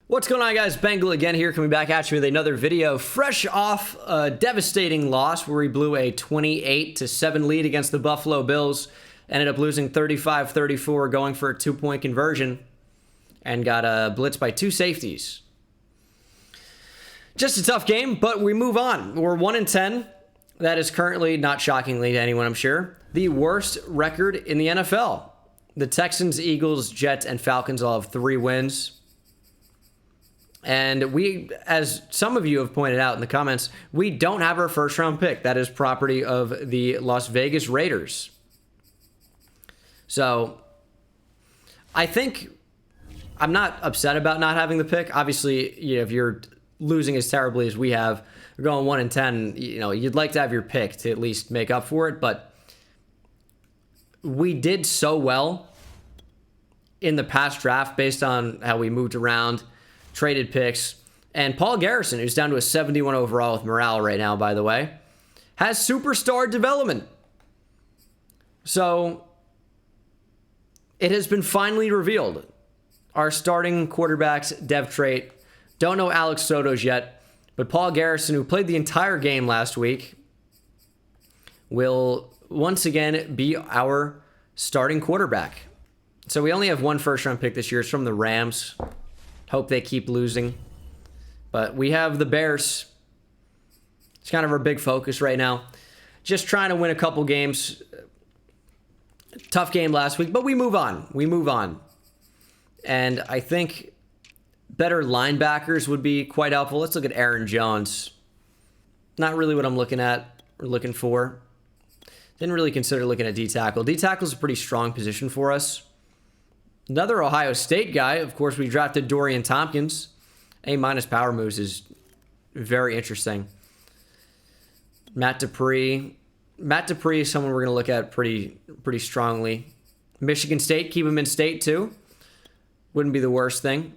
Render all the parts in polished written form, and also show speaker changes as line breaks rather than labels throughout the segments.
What's going on, guys? Bengal again here, coming back at you with another video. Fresh off a devastating loss where we blew a 28-7 lead against the Buffalo Bills. Ended up losing 35-34, going for a 2-point conversion, and got blitzed by two safeties. Just a tough game, but we move on. We're 1-10. That is currently, not shockingly to anyone, I'm sure, the worst record in the NFL. The Texans, Eagles, Jets, and Falcons all have 3 wins. And we, as some of you have pointed out in the comments, we don't have our first round pick. That is property of the Las Vegas Raiders. So I think I'm not upset about not having the pick. Obviously, if you're losing as terribly as we have, you're going 1-10, you'd like to have your pick to at least make up for it. But we did so well in the past draft based on how we moved around, traded picks, and Paul Garrison, who's down to a 71 overall with morale right now, by the way, has superstar development. So it has been finally revealed. Our starting quarterback's dev trait. Don't know Alex Soto's yet, but Paul Garrison, who played the entire game last week, will once again be our starting quarterback. So we only have one first-round pick this year. It's from the Rams. Hope they keep losing. But we have the Bears. It's kind of our big focus right now. Just trying to win a couple games. Tough game last week, but we move on. We move on. And I think better linebackers would be quite helpful. Let's look at Aaron Jones. Not really what I'm looking at or looking for. Didn't really consider looking at D-tackle. D-tackle is a pretty strong position for us. Another Ohio State guy, of course, we drafted Dorian Thompkins. A- power moves is very interesting. Matt Dupree. Matt Dupree is someone we're going to look at pretty strongly. Michigan State, keep him in state too. Wouldn't be the worst thing.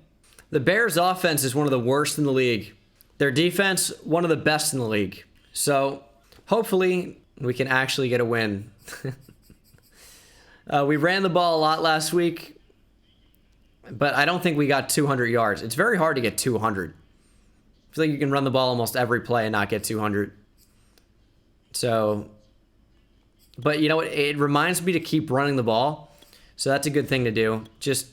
The Bears' offense is one of the worst in the league. Their defense, one of the best in the league. So hopefully we can actually get a win. We ran the ball a lot last week, but I don't think we got 200 yards. It's very hard to get 200. I feel like you can run the ball almost every play and not get 200. So, but it reminds me to keep running the ball. So that's a good thing to do. Just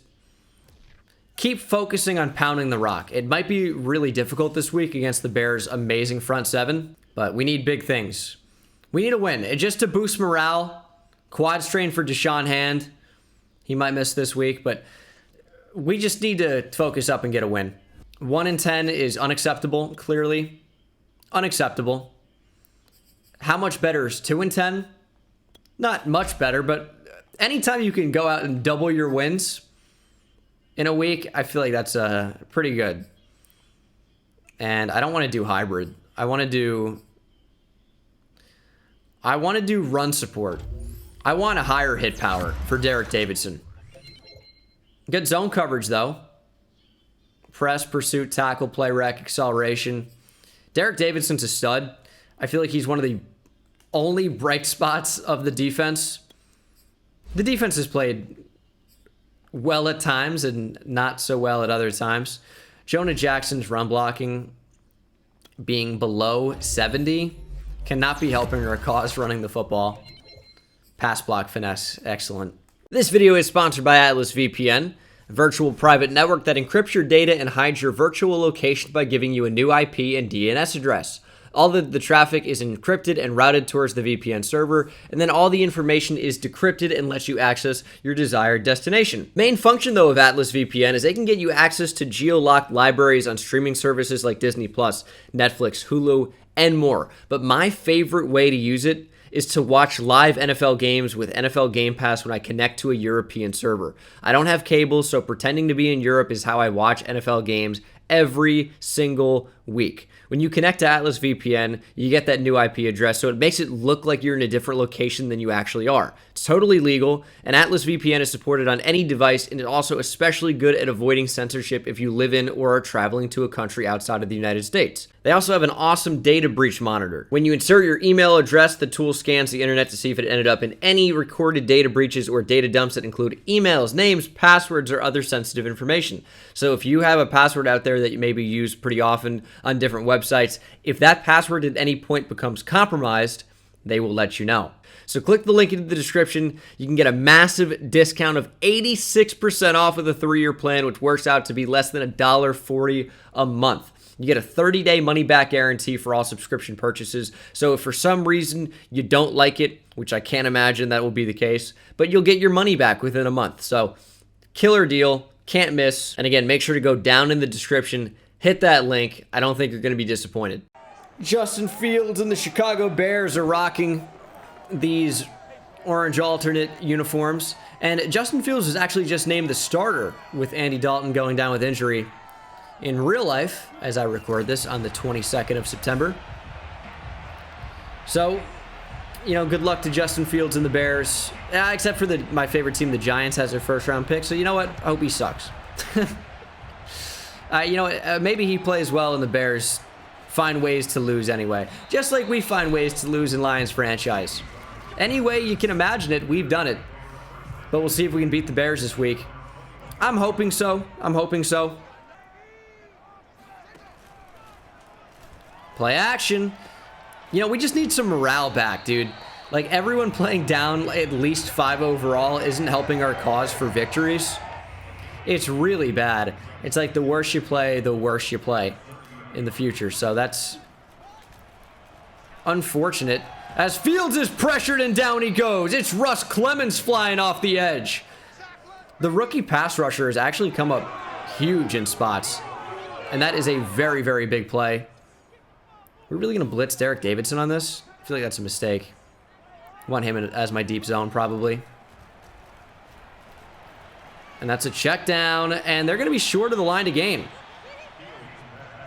keep focusing on pounding the rock. It might be really difficult this week against the Bears' amazing front seven, but we need big things. We need a win. Just to boost morale. Quad strain for Deshaun Hand. He might miss this week, but we just need to focus up and get a win. 1-10 is unacceptable, clearly. Unacceptable. How much better is 2-10? Not much better, but anytime you can go out and double your wins in a week, I feel like that's pretty good. And I don't want to do hybrid. I want to do run support. I want a higher hit power for Derek Davidson. Good zone coverage, though. Press, pursuit, tackle, play rec, acceleration. Derek Davidson's a stud. I feel like he's one of the only bright spots of the defense. The defense has played well at times and not so well at other times. Jonah Jackson's run blocking being below 70 cannot be helping our cause running the football. Pass block finesse, excellent. This video is sponsored by Atlas VPN, a virtual private network that encrypts your data and hides your virtual location by giving you a new IP and DNS address. All the traffic is encrypted and routed towards the VPN server, and then all the information is decrypted and lets you access your desired destination. Main function, though, of Atlas VPN is they can get you access to geo-locked libraries on streaming services like Disney+, Netflix, Hulu, and more. But my favorite way to use it is to watch live NFL games with NFL Game Pass when I connect to a European server. I don't have cable, so pretending to be in Europe is how I watch NFL games every single week. When you connect to Atlas VPN, you get that new IP address, so it makes it look like you're in a different location than you actually are. It's totally legal, and Atlas VPN is supported on any device, and it's also especially good at avoiding censorship if you live in or are traveling to a country outside of the United States. They also have an awesome data breach monitor. When you insert your email address, the tool scans the internet to see if it ended up in any recorded data breaches or data dumps that include emails, names, passwords, or other sensitive information. So if you have a password out there that you maybe use pretty often on different websites, if that password at any point becomes compromised, they will let you know. So click the link in the description. You can get a massive discount of 86% off of the 3-year plan, which works out to be less than $1.40 a month. You get a 30-day money-back guarantee for all subscription purchases. So if for some reason you don't like it, which I can't imagine that will be the case, but you'll get your money back within a month. So killer deal, can't miss. And again, make sure to go down in the description, hit that link. I don't think you're going to be disappointed. Justin Fields and the Chicago Bears are rocking these orange alternate uniforms. And Justin Fields was actually just named the starter with Andy Dalton going down with injury in real life, as I record this on the 22nd of September. So, you know, good luck to Justin Fields and the Bears. Except for my favorite team, the Giants, has their first round pick. So, you know what? I hope he sucks. You know, maybe he plays well and the Bears find ways to lose anyway. Just like we find ways to lose in Lions franchise. Any way you can imagine it, we've done it. But we'll see if we can beat the Bears this week. I'm hoping so. I'm hoping so. Play action. You know, we just need some morale back, dude. Like, everyone playing down at least 5 overall isn't helping our cause for victories. It's really bad. It's like the worse you play, the worse you play in the future. So that's unfortunate. As Fields is pressured and down he goes. It's Russ Clemens flying off the edge. The rookie pass rusher has actually come up huge in spots. And that is a very, very big play. We're really going to blitz Derek Davidson on this? I feel like that's a mistake. I want him as my deep zone, probably. And that's a check down, and they're going to be short of the line to gain.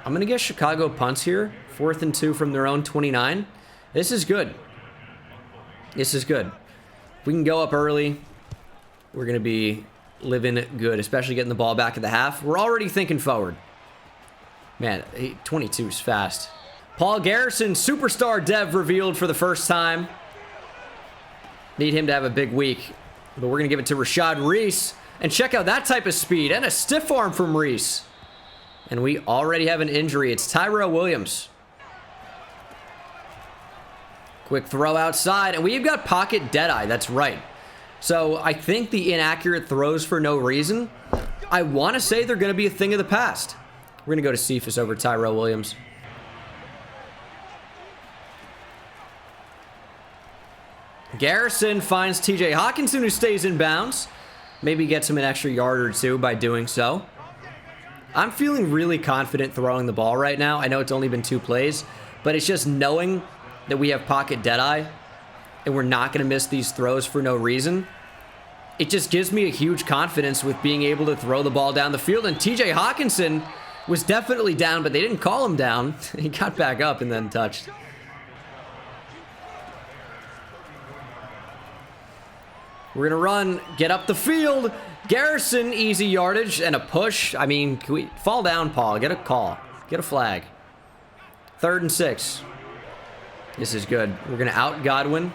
I'm going to guess Chicago punts here. 4th and 2 from their own 29. This is good. This is good. If we can go up early, we're going to be living good, especially getting the ball back at the half. We're already thinking forward. Man, 22 is fast. Paul Garrison, superstar dev revealed for the first time. Need him to have a big week. But we're going to give it to Rashad Reese. And check out that type of speed. And a stiff arm from Reese. And we already have an injury. It's Tyrell Williams. Quick throw outside. And we've got pocket deadeye. That's right. So I think the inaccurate throws for no reason, I want to say they're going to be a thing of the past. We're going to go to Cephas over Tyrell Williams. Garrison finds TJ Hawkinson, who stays in bounds. Maybe gets him an extra yard or two by doing so. I'm feeling really confident throwing the ball right now. I know it's only been 2 plays, but it's just knowing that we have pocket deadeye and we're not going to miss these throws for no reason. It just gives me a huge confidence with being able to throw the ball down the field. And TJ Hawkinson was definitely down, but they didn't call him down. He got back up and then touched. We're going to run, get up the field. Garrison, easy yardage and a push. I mean, can we fall down, Paul? Get a call. Get a flag. 3rd and 6. This is good. We're going to out Godwin.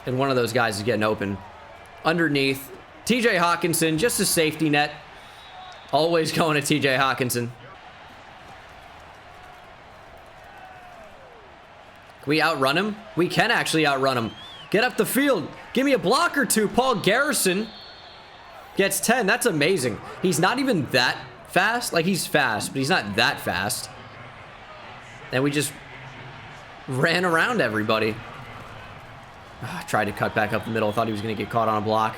And one of those guys is getting open. Underneath. TJ Hawkinson, just a safety net. Always going to TJ Hawkinson. Can we outrun him? We can actually outrun him. Get up the field. Give me a block or two. Paul Garrison gets 10. That's amazing. He's not even that fast. Like, he's fast, but he's not that fast. And we just ran around everybody. Tried to cut back up the middle. Thought he was going to get caught on a block.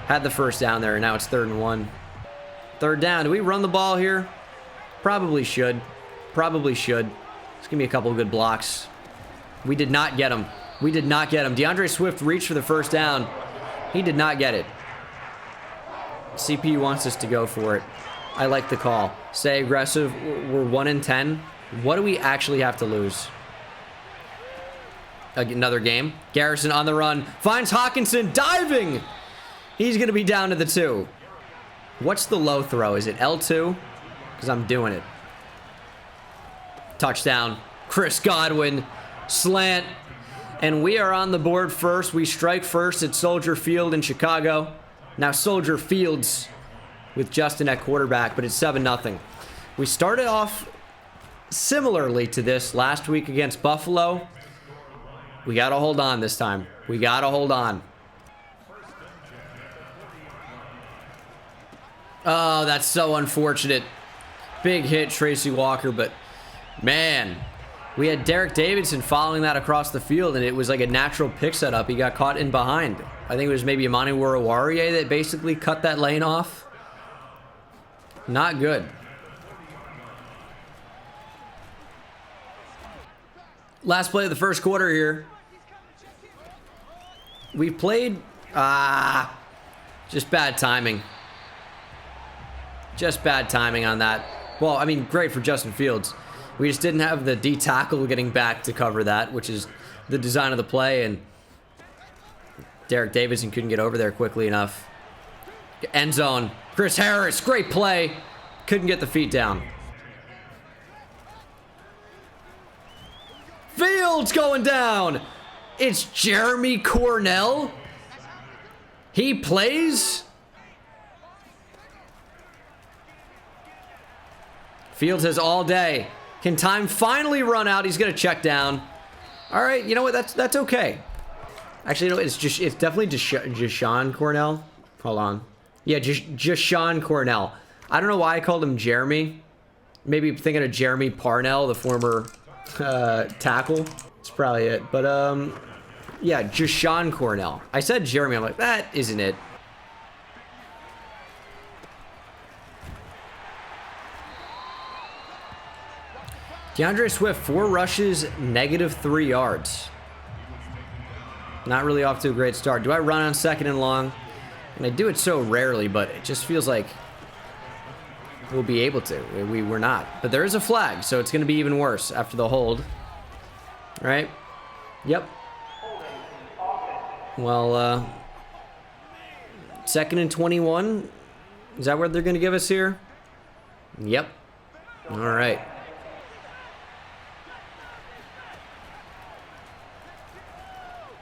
Had the first down there, and now it's 3rd and 1. 3rd down. Do we run the ball here? Probably should. Probably should. Just give me a couple of good blocks. We did not get him. We did not get him. Deandre Swift reached for the first down. He did not get it. CPU wants us to go for it. I like the call. Stay aggressive. We're 1-10. What do we actually have to lose? Another game. Garrison on the run. Finds Hawkinson diving. He's going to be down to the 2. What's the low throw? Is it L2? Because I'm doing it. Touchdown. Chris Godwin. Slant. And we are on the board first. We strike first at Soldier Field in Chicago. Now Soldier Fields with Justin at quarterback, but it's 7-0. We started off similarly to this last week against Buffalo. We got to hold on this time. We got to hold on. Oh, that's so unfortunate. Big hit, Tracy Walker, but man, we had Derek Davidson following that across the field, and it was like a natural pick setup. He got caught in behind. I think it was maybe Imani Warawarie that basically cut that lane off. Not good. Last play of the first quarter here. We played, just bad timing. Just bad timing on that. Well, I mean, great for Justin Fields. We just didn't have the D tackle getting back to cover that, which is the design of the play, and Derek Davidson couldn't get over there quickly enough. End zone. Chris Harris, great play. Couldn't get the feet down. Fields going down. It's Jeremy Cornell. He plays. Fields has all day. Can time finally run out? He's going to check down. All right, you know what? That's okay. Actually, you know, it's definitely Deshaun Cornell. Hold on. Yeah, Deshaun Cornell. I don't know why I called him Jeremy. Maybe thinking of Jeremy Parnell, the former tackle. That's probably it. But yeah, Deshaun Cornell. I said Jeremy. I'm like, that isn't it. Deandre Swift, 4 rushes, -3 yards. Not really off to a great start. Do I run on 2nd and long? And I do it so rarely, but it just feels like we'll be able to. We're not. But there is a flag, so it's going to be even worse after the hold. Right? Yep. Well, 2nd and 21. Is that what they're going to give us here? Yep. All right.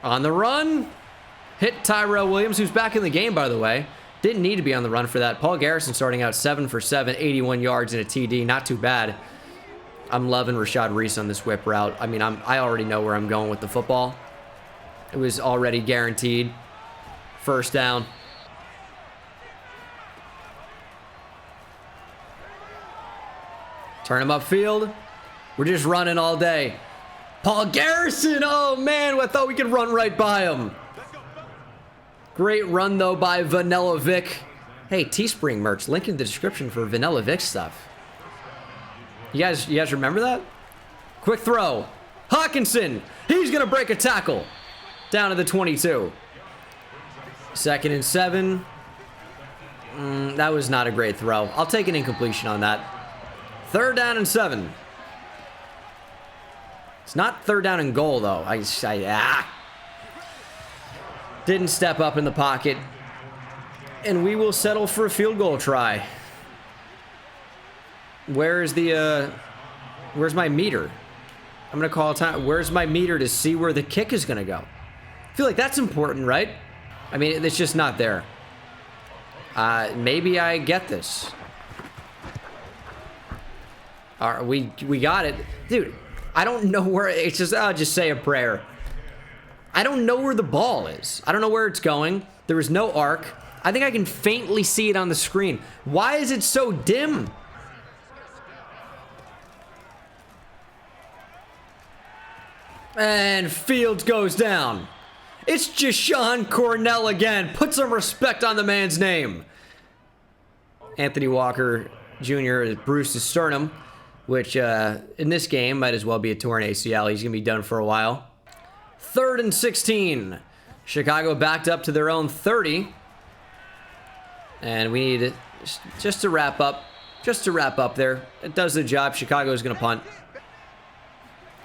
On the run. Hit Tyrell Williams, who's back in the game, by the way. Didn't need to be on the run for that. Paul Garrison starting out 7 for 7, 81 yards and a TD. Not too bad. I'm loving Rashad Reese on this whip route. I mean, I already know where I'm going with the football. It was already guaranteed. First down. Turn him upfield. We're just running all day. Paul Garrison, oh man, I thought we could run right by him. Great run though by Vanilla Vic. Hey, Teespring merch, link in the description for Vanilla Vic stuff. You guys remember that? Quick throw. Hawkinson, he's gonna break a tackle. Down to the 22. 2nd and 7. That was not a great throw. I'll take an incompletion on that. 3rd down and 7. It's not 3rd down and goal, though. Didn't step up in the pocket. And we will settle for a field goal try. Where's my meter? I'm going to call time. Where's my meter to see where the kick is going to go? I feel like that's important, right? I mean, it's just not there. Maybe I get this. All right, we got it. Dude, I don't know where, it's just, I'll just say a prayer. I don't know where the ball is. I don't know where it's going. There was no arc. I think I can faintly see it on the screen. Why is it so dim? And Fields goes down. It's Deshaun Cornell again. Put some respect on the man's name. Anthony Walker Jr. bruised his sternum, which in this game might as well be a torn ACL. He's going to be done for a while. 3rd and 16. Chicago backed up to their own 30. And we need, just to wrap up, just to wrap up there. It does the job. Chicago's going to punt.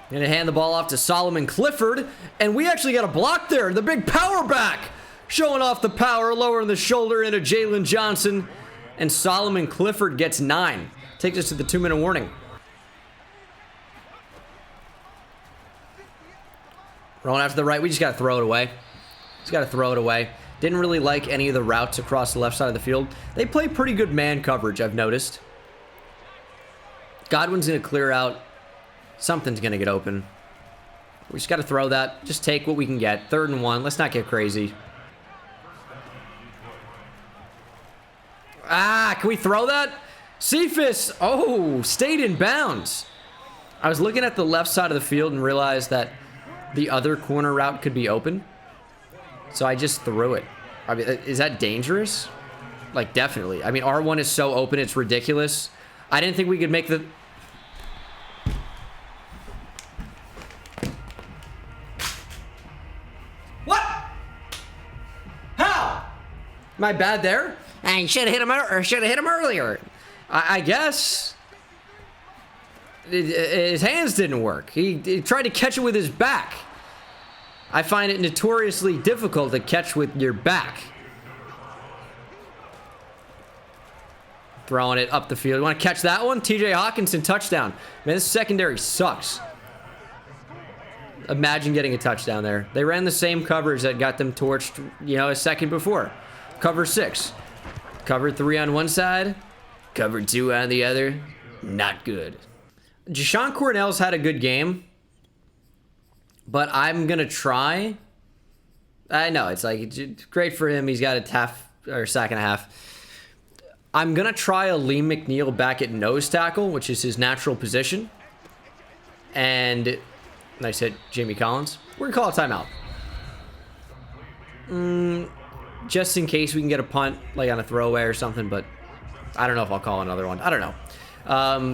Going to hand the ball off to Solomon Clifford. And we actually got a block there. The big power back. Showing off the power, lowering the shoulder into Jalen Johnson. And Solomon Clifford gets 9. Takes us to the 2-minute warning. Rolling out to the right. We just got to throw it away. Just got to throw it away. Didn't really like any of the routes across the left side of the field. They play pretty good man coverage, I've noticed. Godwin's going to clear out. Something's going to get open. We just got to throw that. Just take what we can get. 3rd and 1. Let's not get crazy. Can we throw that? Cephas, stayed in bounds. I was looking at the left side of the field and realized that the other corner route could be open. So I just threw it. I mean, is that dangerous? Like, definitely. I mean, R1 is so open, it's ridiculous. I didn't think we could make the... What? How? Am I bad there? I should have hit him, or should have hit him earlier. I guess. His hands didn't work. He tried to catch it with his back. I find it notoriously difficult to catch with your back. Throwing it up the field. You want to catch that one? TJ Hawkinson, touchdown. Man, this secondary sucks. Imagine getting a touchdown there. They ran the same coverage that got them torched, a second before. Cover 6. Cover 3 on one side. Cover 2 on the other. Not good. Deshaun Cornell's had a good game. But I'm going to try. I know, it's like, it's great for him. He's got a sack and a half. I'm going to try a Lee McNeil back at nose tackle, which is his natural position. And nice hit, Jamie Collins. We're going to call a timeout. Just in case we can get a punt, like on a throwaway or something, but I don't know if I'll call another one. I don't know.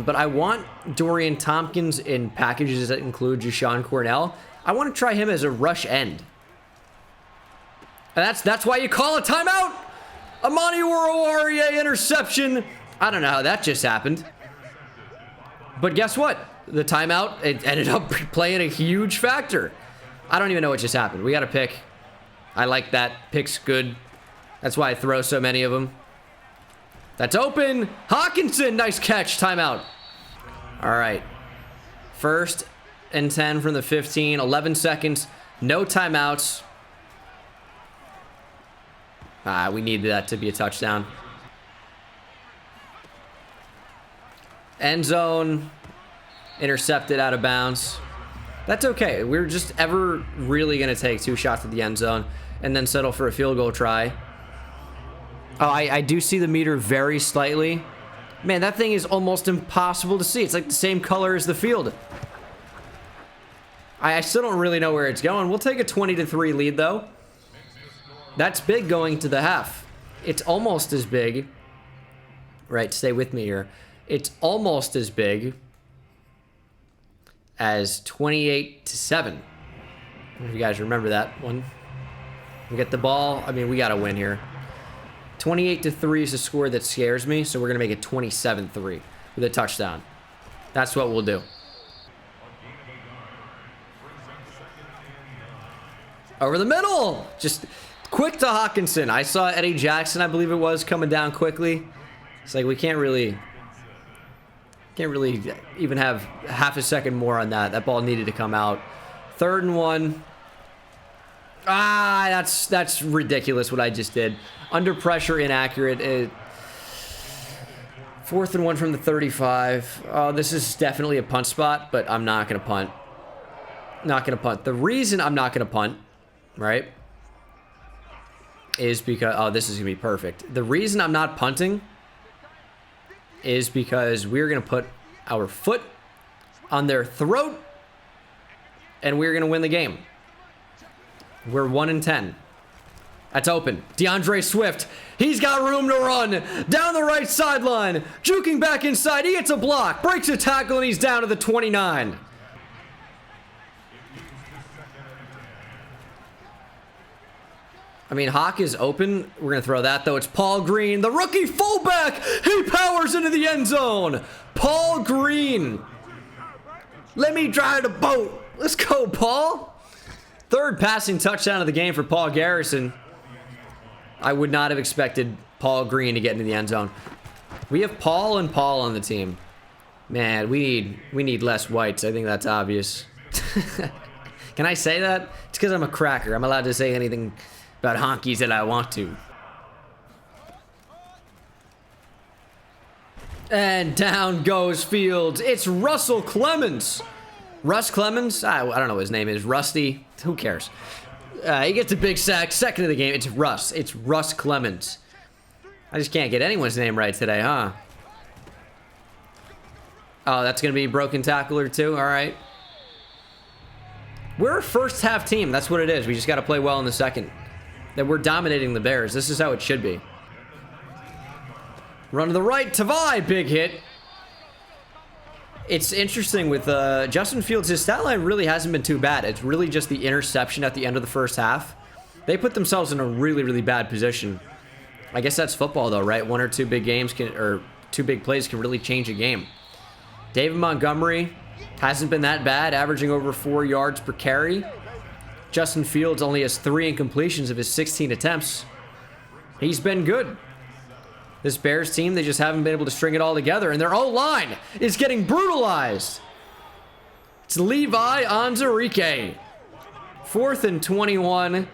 But I want Dorian Tompkins in packages that include Deshaun Cornell. I want to try him as a rush end. And that's why you call a timeout. Amani Oruwariye interception. I don't know how that just happened. But guess what? The timeout, it ended up playing a huge factor. I don't even know what just happened. We got a pick. I like that. Pick's good. That's why I throw so many of them. That's open. Hawkinson, nice catch. Timeout. All right. 1st and 10 from the 15. 11 seconds. No timeouts. We needed that to be a touchdown. End zone. Intercepted out of bounds. That's okay. We're just ever really going to take 2 shots at the end zone and then settle for a field goal try. I do see the meter very slightly. Man, that thing is almost impossible to see. It's like the same color as the field. I still don't really know where it's going. We'll take a 20-3 lead, though. That's big going to the half. It's almost as big. Right, stay with me here. It's almost as big as 28-7. If you guys remember that one. We get the ball. I mean, we got to win here. 28-3 is a score that scares me, so we're going to make it 27-3 with a touchdown. That's what we'll do. Over the middle. Just quick to Hawkinson. I saw Eddie Jackson, I believe it was, coming down quickly. It's like we can't really even have half a second more on that. That ball needed to come out. 3rd and 1. That's ridiculous what I just did. Under pressure, inaccurate. 4th and 1 from the 35. Oh, this is definitely a punt spot, but I'm not going to punt. Not going to punt. The reason I'm not going to punt, right, is because... this is going to be perfect. The reason I'm not punting is because we're going to put our foot on their throat, and we're going to win the game. We're 1-10. That's open. Deandre Swift. He's got room to run. Down the right sideline. Juking back inside. He gets a block. Breaks a tackle, and he's down to the 29. I mean, Hawk is open. We're going to throw that, though. It's Paul Green, the rookie fullback. He powers into the end zone. Paul Green. Let me drive the boat. Let's go, Paul. Third passing touchdown of the game for Paul Garrison. I would not have expected Paul Green to get into the end zone. We have Paul and Paul on the team. Man, we need less whites. I think that's obvious. Can I say that? It's because I'm a cracker. I'm allowed to say anything about honkies that I want to. And down goes Fields. It's Russell Clemens. Russ Clemens? I don't know what his name is. Rusty? Who cares? He gets a big sack. Second of the game. It's Russ. It's Russ Clemens. I just can't get anyone's name right today, huh? Oh, that's going to be broken tackler too? All right. We're a first half team. That's what it is. We just got to play well in the second. That we're dominating the Bears. This is how it should be. Run to the right. Tavai, big hit. It's interesting with Justin Fields. His stat line really hasn't been too bad. It's really just the interception at the end of the first half. They put themselves in a really, really bad position. I guess that's football, though, right? One or two big games or two big plays can really change a game. David Montgomery hasn't been that bad, averaging over 4 yards per carry. Justin Fields only has 3 incompletions of his 16 attempts. He's been good. This Bears team, they just haven't been able to string it all together, and their O-line is getting brutalized. It's Levi Onwuzurike. 4th and 21.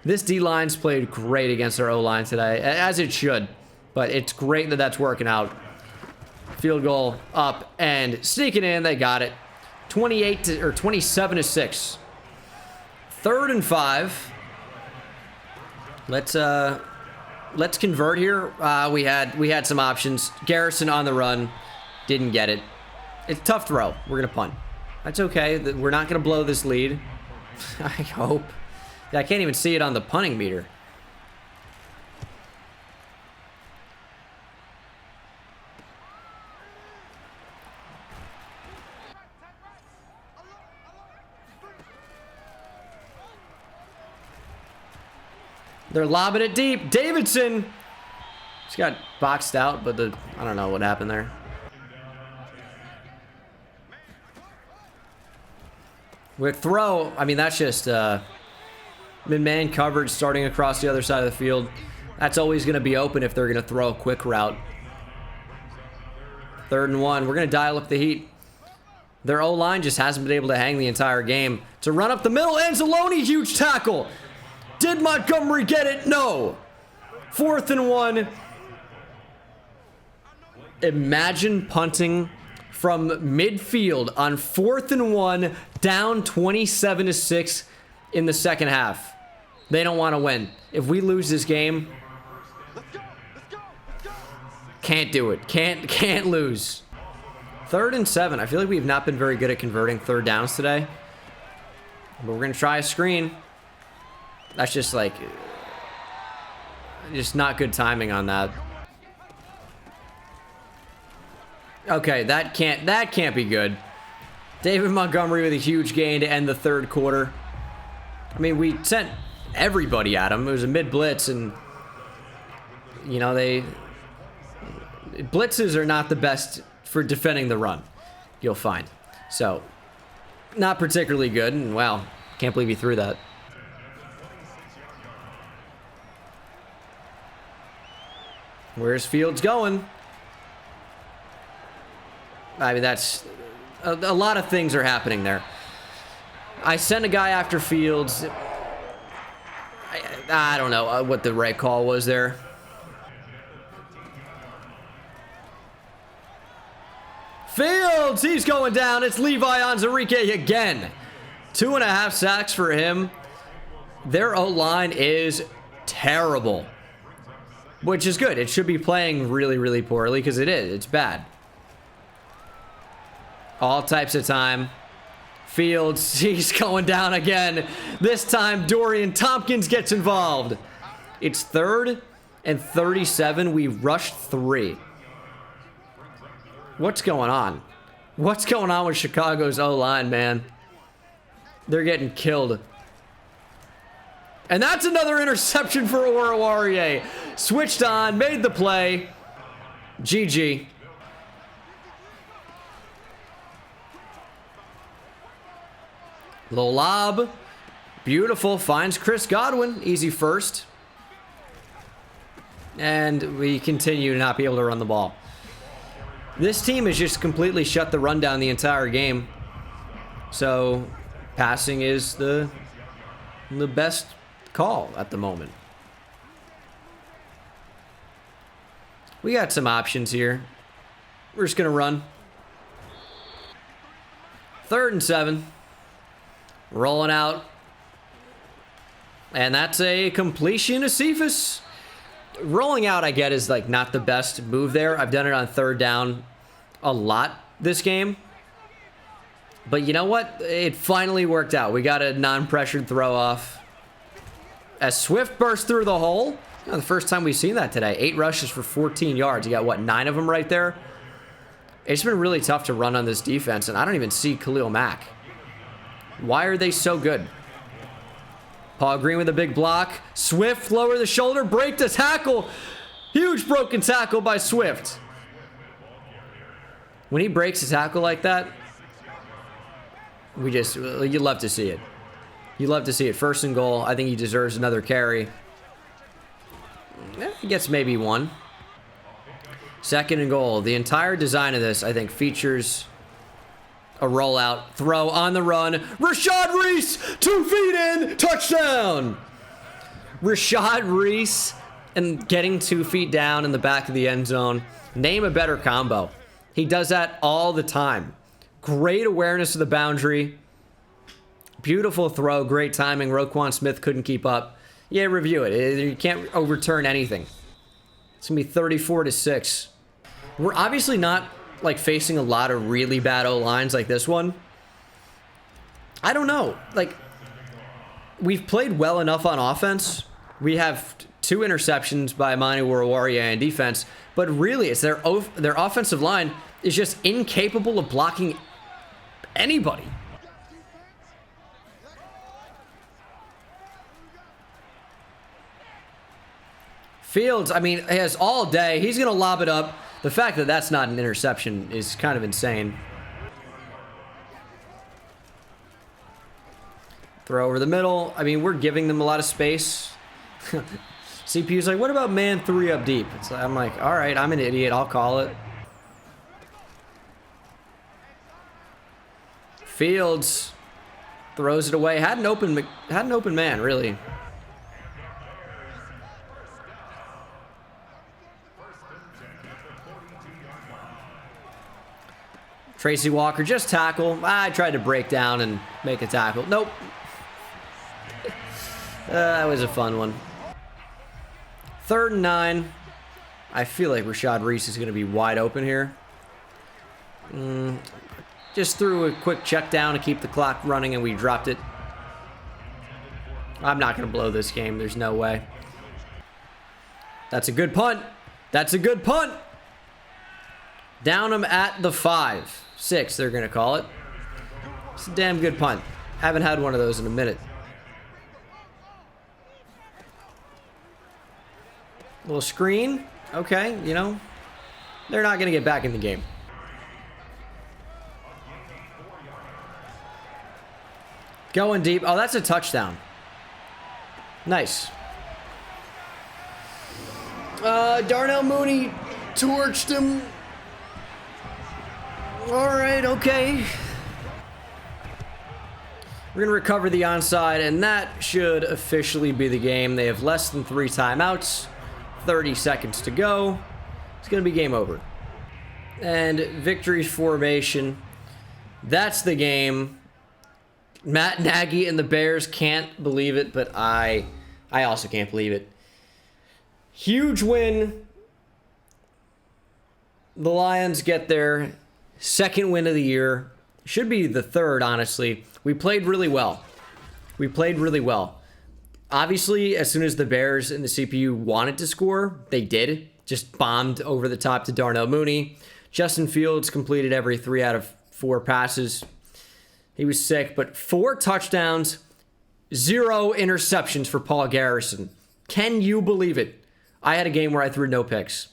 This D-line's played great against our O-line today, as it should. But it's great that that's working out. Field goal up and sneaking in. They got it. 27-6. 3rd and 5. Let's convert here. We had some options. Garrison on the run, didn't get it. It's a tough throw. We're gonna punt. That's okay. We're not gonna blow this lead. I hope. I can't even see it on the punting meter. They're lobbing it deep. Davidson. Just got boxed out, but I don't know what happened there. With throw, I mean, that's just mid-man coverage starting across the other side of the field. That's always going to be open if they're going to throw a quick route. 3rd and 1. We're going to dial up the heat. Their O-line just hasn't been able to hang the entire game. To run up the middle, Anzalone, huge tackle. Did Montgomery get it? No. 4th and 1. Imagine punting from midfield on 4th and 1, down 27-6 in the second half. They don't want to win. If we lose this game, can't do it. Can't lose. 3rd and 7. I feel like we've not been very good at converting third downs today. But we're going to try a screen. That's just like, just not good timing on that. Okay, that can't be good. David Montgomery with a huge gain to end the 3rd quarter. I mean, we sent everybody at him. It was a mid-blitz, and, you know, blitzes are not the best for defending the run, you'll find. So, not particularly good, and wow, can't believe he threw that. Where's Fields going? I mean, that's a lot of things are happening there. I sent a guy after Fields. I don't know what the right call was there. Fields, he's going down. It's Levi Onwuzurike again. 2.5 sacks for him. Their O-line is terrible. Which is good. It should be playing really, really poorly because it is. It's bad. All types of time. Fields, he's going down again. This time, Dorian Tompkins gets involved. It's 3rd and 37. We rushed 3. What's going on? What's going on with Chicago's O-line, man? They're getting killed. And that's another interception for Oruwariye. Switched on, made the play. GG. Little lob. Beautiful. Finds Chris Godwin. Easy first. And we continue to not be able to run the ball. This team has just completely shut the run down the entire game. So, passing is the best call at the moment. We got some options here. We're just going to run. 3rd and 7. Rolling out. And that's a completion to Cephas. Rolling out, I get, is like not the best move there. I've done it on 3rd down a lot this game. But you know what? It finally worked out. We got a non-pressured throw off. As Swift burst through the hole. The first time we've seen that today. 8 rushes for 14 yards. You got, what, 9 of them right there? It's been really tough to run on this defense, and I don't even see Khalil Mack. Why are they so good? Paul Green with a big block. Swift, lower the shoulder, break the tackle. Huge broken tackle by Swift. When he breaks a tackle like that, you love to see it. You love to see it. 1st and goal. I think he deserves another carry. He gets maybe 1. 2nd and goal. The entire design of this, I think, features a rollout, throw on the run. Rashad Reese, 2 feet in, touchdown. Rashad Reese and getting 2 feet down in the back of the end zone. Name a better combo. He does that all the time. Great awareness of the boundary. Beautiful throw, great timing. Roquan Smith couldn't keep up. Yeah, review it. You can't overturn anything. It's going to be 34-6. We're obviously not like facing a lot of really bad O-lines like this one. I don't know. Like, we've played well enough on offense. We have 2 interceptions by Manu Oruwariye in defense, but really it's their offensive line is just incapable of blocking anybody. Fields, I mean, he has all day. He's going to lob it up. The fact that that's not an interception is kind of insane. Throw over the middle. I mean, we're giving them a lot of space. CPU's like, what about man 3 up deep? I'm like, all right, I'm an idiot. I'll call it. Fields throws it away. Had an open man, really. Tracy Walker, just tackle. I tried to break down and make a tackle. Nope. That was a fun one. 3rd and 9. I feel like Rashad Reese is going to be wide open here. Just threw a quick check down to keep the clock running, and we dropped it. I'm not going to blow this game. There's no way. That's a good punt. That's a good punt. Down them at the 5. 6, they're going to call it. It's a damn good punt. Haven't had one of those in a minute. Little screen. Okay, you know, they're not going to get back in the game. Going deep. Oh, that's a touchdown. Nice. Darnell Mooney torched him. All right, okay. We're going to recover the onside, and that should officially be the game. They have less than 3 timeouts, 30 seconds to go. It's going to be game over. And victory formation. That's the game. Matt Nagy and the Bears can't believe it, but I also can't believe it. Huge win. The Lions get their 2nd win of the year. Should be the 3rd, honestly. We played really well. We played really well. Obviously, as soon as the Bears and the CPU wanted to score, they did. Just bombed over the top to Darnell Mooney. Justin Fields completed every 3 out of 4 passes. He was sick, but 4 touchdowns, 0 interceptions for Paul Garrison. Can you believe it? I had a game where I threw no picks.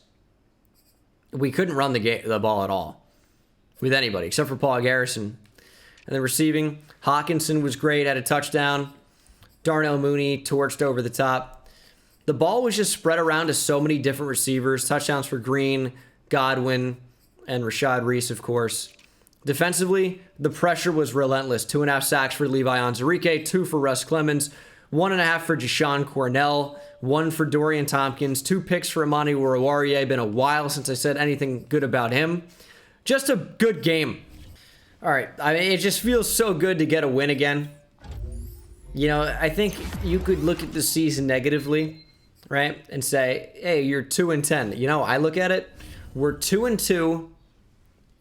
We couldn't run the ball at all with anybody except for Paul Garrison. And then receiving, Hawkinson was great, had a touchdown. Darnell Mooney torched over the top. The ball was just spread around to so many different receivers. Touchdowns for Green, Godwin, and Rashad Reese, of course. Defensively, the pressure was relentless. 2.5 sacks for Levi Onwuzurike, 2 for Russ Clemens, 1.5 for Jashawn Cornell, 1 for Dorian Tompkins, 2 picks for Amani Oruwariye. Been a while since I said anything good about him. Just a good game. All right, I mean, it just feels so good to get a win again. You know, I think you could look at the season negatively, right, and say, hey, you're 2-10. You know, I look at it, we're 2-2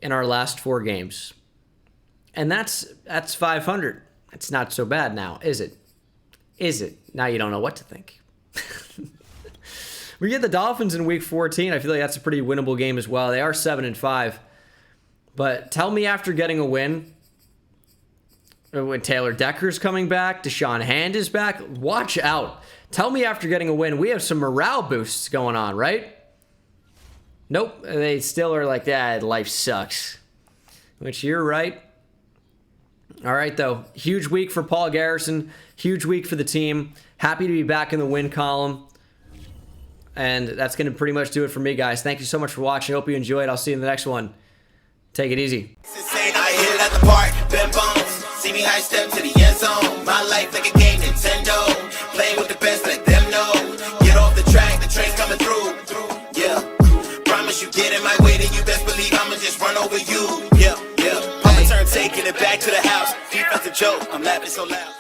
in our last 4 games. And that's 500. It's not so bad now, is it? Is it? Now you don't know what to think. We get the Dolphins in week 14. I feel like that's a pretty winnable game as well. They are 7-5. But tell me after getting a win, when Taylor Decker's coming back, Deshaun Hand is back, watch out. Tell me after getting a win, we have some morale boosts going on, right? Nope, they still are like, life sucks. Which you're right. All right, though. Huge week for Paul Garrison. Huge week for the team. Happy to be back in the win column. And that's going to pretty much do it for me, guys. Thank you so much for watching. Hope you enjoyed. I'll see you in the next one. Take it easy.
I hit it at the park, bend bones. See me high step to the end zone. My life like a game, Nintendo. Playing with the best, let them know. Get off the track, the train's coming through. Yeah. Promise you get in my way, then you best believe I'ma just run over you. Yeah, yeah. Papa turn taking it back to the house. Defensive joke, I'm laughing so loud.